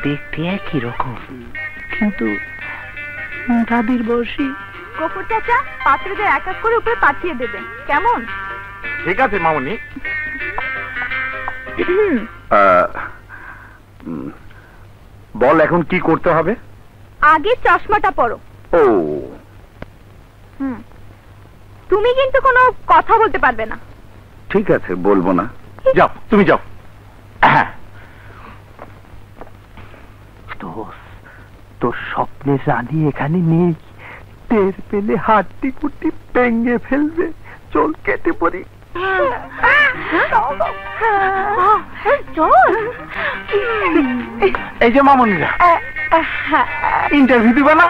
দেখতে একই রকম, কিন্তু দাদির বয়সী। গফুর চাচা, পাত্রদের এক এক করে উপরে পাঠিয়ে দেবেন, কেমন? ঠিক আছে মামুনি। বল এখন কি করতে হবে? আগে চশমাটা পরো। ও তুমি কিন্তু কোনো কথা বলতে পারবে না। ঠিক আছে, বলবো না। যাও, তুমি যাও। হ্যাঁ, তোর স্বপ্নের রানী এখানে নেই, টের পেলে হাড্ডি কুটি ভেঙে ফেলবে। চল কেটে পড়ি। এই যে মামুনিরা, ইন্টারভিউ দিবে না?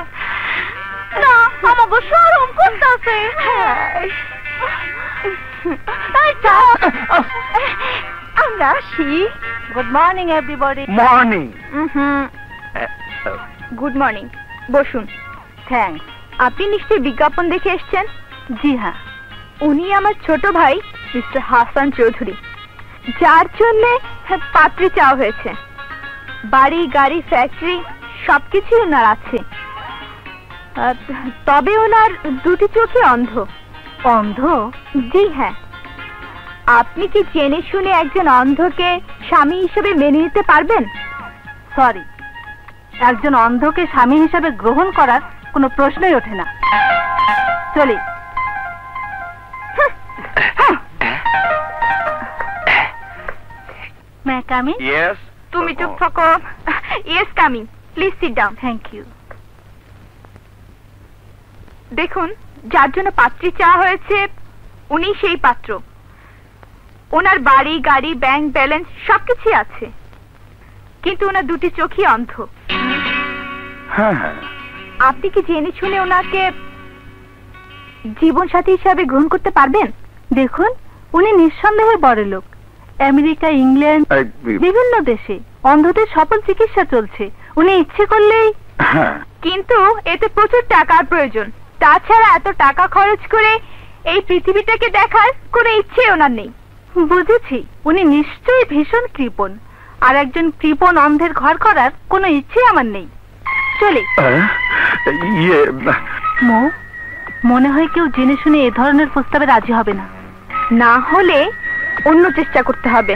না, আমাকে শরম করতেছে। আমরা আসি। Good morning everybody. Morning. Good morning, বসুন। থ্যাঙ্কস। আপনি নিশ্চয়ই বিজ্ঞাপন দেখে এসছেন? জি হ্যাঁ। উনি আমার ছোট ভাই মিস্টার হাসান চৌধুরী, যার জন্য পাত্রী চাওয়া হয়েছে। বাড়ি, গাড়ি, ফ্যাক্টরি সবকিছুই ওনার আছে, তবে ওনার দুটি চোখে অন্ধ। অন্ধ? জি হ্যাঁ। আপনি কি জেনে শুনে একজন অন্ধকে স্বামী হিসেবে মেনে নিতে পারবেন? সরি, একজন অন্ধকে স্বামী হিসেবে গ্রহণ করার কোনো প্রশ্নই ওঠে না। চলি। May I come in? Yes. তুমি চুপ থাকো। Yes, coming. Please sit down. Thank you. দেখুন, যার জন্য পাত্রী চাওয়া হয়েছে উনি সেই পাত্র। ওনার বাড়ি, গাড়ি, ব্যাংক ব্যালেন্স সবকিছু আছে, কিন্তু ওনার দুটি চোখই অন্ধ। হ্যাঁ। আপনি কি জেনে শুনে ওনাকে জীবন সাথী হিসাবে গ্রহণ করতে পারবেন? দেখুন, উনি নিঃসন্দেহে বড়লোক। আমেরিকা, ইংল্যান্ড, বিভিন্ন দেশে অন্ধদের সফল চিকিৎসা চলছে। উনি ইচ্ছে করলেই। কিন্তু এতে প্রচুর টাকার প্রয়োজন। তাছাড়া এত টাকা খরচ করে এই পৃথিবীটাকে দেখার কোনো ইচ্ছে ওনার নেই। বুঝেছি, উনি নিশ্চয়ই ভীষণ কৃপণ, আর একজন কৃপণ অন্ধের ঘর করার কোনো ইচ্ছে আমার নেই। চলে। মনে হয় কেউ জেনে শুনে এ ধরনের প্রস্তাবে রাজি হবে না। না হলে অন্য চেষ্টা করতে হবে।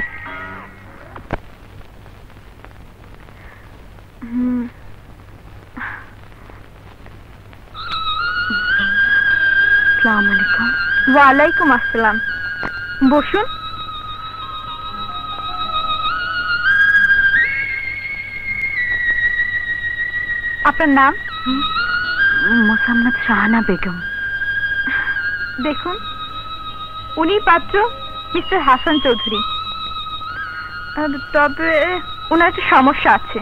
আসসালামু আলাইকুম। ওয়ালাইকুম আসসালাম। বসুন। আপনার নাম? মোসাম্মদ শাহানা বেগম। দেখুন, উনি পাত্র মিস্টার হাসান চৌধুরী। তবে ওনার একটা সমস্যা আছে।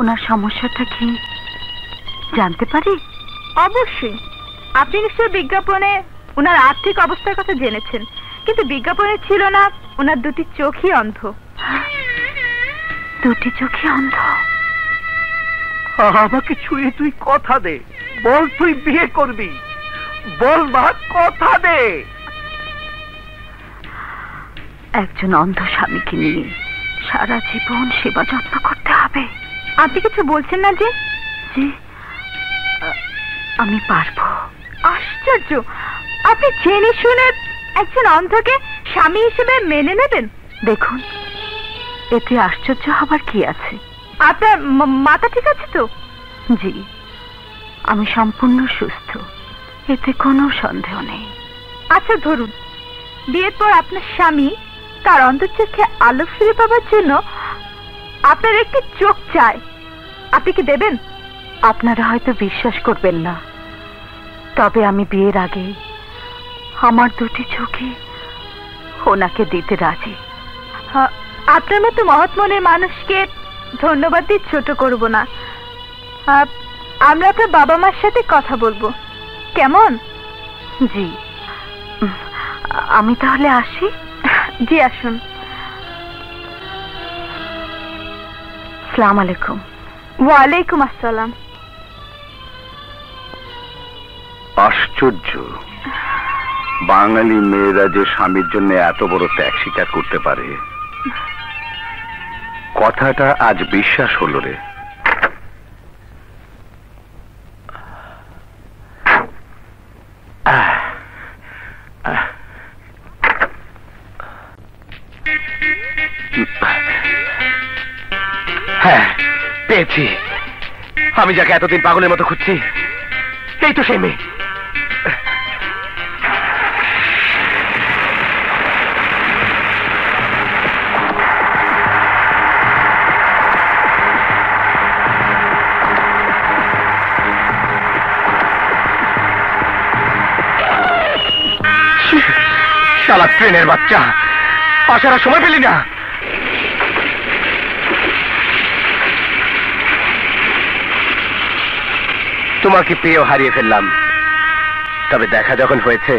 ওনার সমস্যাটা কি জানতে পারি? অবশ্যই। আপনি নিশ্চয়ই বিজ্ঞাপনে ওনার আর্থিক অবস্থার কথা জেনেছেন, কিন্তু বিজ্ঞাপনে ছিল না ওনার দুটি চোখই অন্ধ। দুটি চোখই অন্ধ? আমাকে ছুঁয়ে তুই কথা দে, বল তুই বিয়ে করবি, বল মা, কথা দে। একজন অন্ধ স্বামীকে নিয়ে সারা জীবন সেবা যত্ন করতে হবে। আপনি কিছু বলছেন না যে? জি, আমি পারবো। আশ্চর্য, আপনি জেনে শুনে একজন অন্ধকে স্বামী হিসেবে মেনে নেবেন? দেখুন, এতে আশ্চর্য হবার কি আছে? আপনার মাথা ঠিক আছে তো? জি, আমি সম্পূর্ণ সুস্থ, এতে কোনো সন্দেহ নেই। আচ্ছা ধরুন, বিয়ের পর আপনার স্বামী তার অন্তর্চোখে আলো ফিরে পাবার জন্য আপনার একটি চোখ চায়, আপনি কি দেবেন? আপনারা হয়তো বিশ্বাস করবেন না, তবে আমি বিয়ের আগে আমার দুটি চোখে ওনাকে দিতে রাজি। আপনার মতো মহৎ মনের মানুষকে ধন্যবাদ দিয়ে ছোট করব না। আমরা আপনার বাবা মার সাথে কথা বলবো, কেমন? জি, আমি তাহলে আসি। জি আসুন। আসসালামু আলাইকুম। ওয়ালাইকুম আসসালাম। আশ্চর্য, বাঙালি মেয়েরা যে স্বামীর জন্য এত বড় ত্যাগ স্বীকার করতে পারে, কথাটা আজ বিশ্বাস হলো রে। হ্যাঁ, পেয়েছি। আমি যাকে এতদিন পাগলের মতো খুঁজছি, এই তো সেই মেয়ে। শালা ট্রেনের বাচ্চা, আসার আর সময় পেলি না। তোমাকে পেয়েও হারিয়ে ফেললাম, তবে দেখা যখন হয়েছে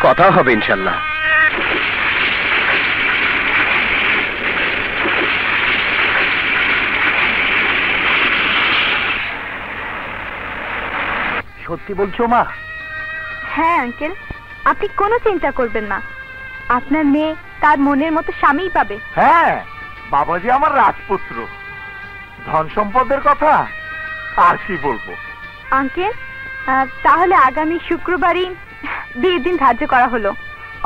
কথা হবে ইনশাল্লাহ। সত্যি বলছো মা? হ্যাঁ আঙ্কেল, আপনি কোনো চিন্তা করবেন না, আপনার মেয়ে তার মনের মতো স্বামীই পাবে। হ্যাঁ, বাবাজি আমার রাজপুত্র, ধন সম্পদের কথা আর কি বলবো। আঙ্কেল, তাহলে আগামী শুক্রবারই বিয়ের দিন ধার্য করা হলো।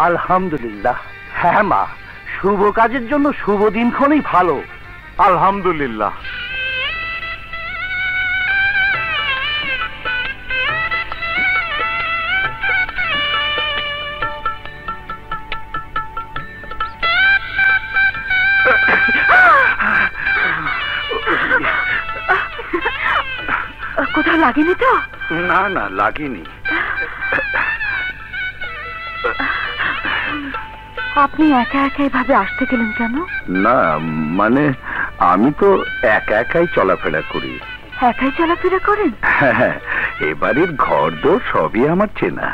আলহামদুলিল্লাহ। হ্যাঁ মা, শুভ কাজের জন্য শুভ দিনক্ষণই ভালো। আলহামদুলিল্লাহ। কোথাও লাগেনি তো? না না, লাগেনি। আপনি একা একা এভাবে আসতে গেলেন কেন? না মানে, আমি তো একা একাই চলাফেরা করি। একাই চলাফেরা করেন? হ্যাঁ, এবারের ঘর দোর সবই আমার চেনা।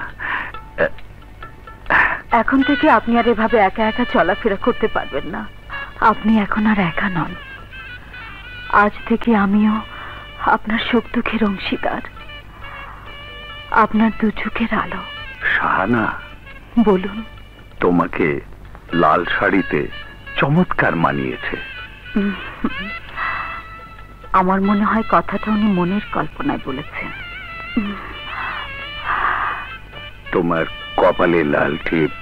এখন থেকে আপনি আর এভাবে একা একা চলাফেরা করতে পারবেন না। আপনি এখন আর একা নন, আজ থেকে আমিও আপনার সুখ দুঃখের অংশীদার, আপনার দু চোখের আলো। শাহানা, বলুন। তোমাকে লাল শাড়িতে চমৎকার মানিয়েছে। আমার মনে হয় কথাটা উনি মনের কল্পনায় বলেছেন। তোমার কপালে লাল টিপ,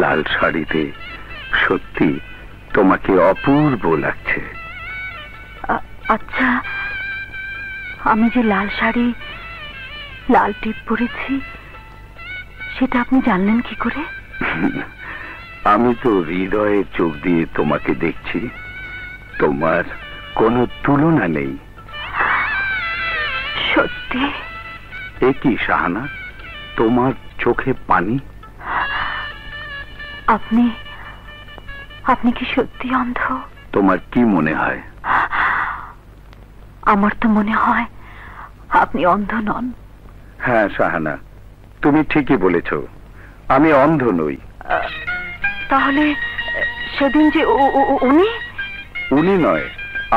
লাল শাড়িতে সত্যি তোমাকে অপূর্ব লাগছে। আচ্ছা, আমি যে লাল শাড়ি লাল টিপ পরেছি সেটা আপনি জানলেন কি করে? আমি তো হৃদয়ের চোখ দিয়ে তোমাকে দেখছি, তোমার কোনো তুলনা নেই। সত্যি? এ কি শাহানা, তোমার চোখে পানি? আপনি কি সত্যি অন্ধ? তোমার কি মনে হয়? আমার তো মনে হয় আপনি অন্ধ নন। হ্যাঁ শাহানা, তুমি ঠিকই বলেছ, আমি অন্ধ নই। তাহলে সেদিন যে উনি নয়,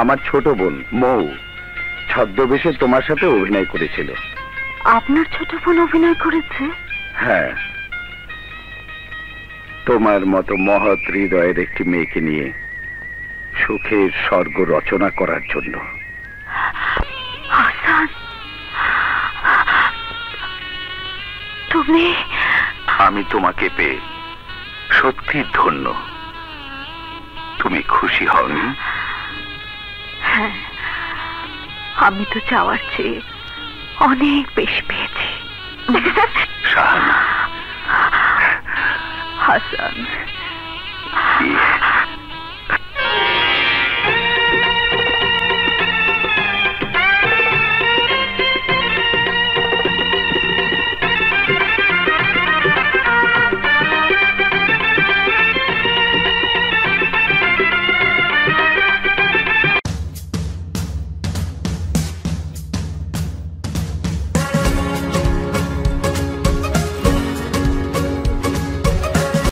আমার ছোট বোন মৌ ছদ্মবেশে তোমার সাথে অভিনয় করেছিল। আপনার ছোট বোন অভিনয় করেছে? হ্যাঁ, তোমার মতো মহৎ হৃদয়ের একটি মেয়েকে নিয়ে সুখের স্বর্গ রচনা করার জন্য। হাসান, তুমি? আমি তোমাকে পেয়ে সত্যি ধন্য। তুমি খুশি হওনি? হ্যাঁ, আমি তো চাওয়ার চেয়ে অনেক বেশি পেয়েছি। শাহানা, হাসান,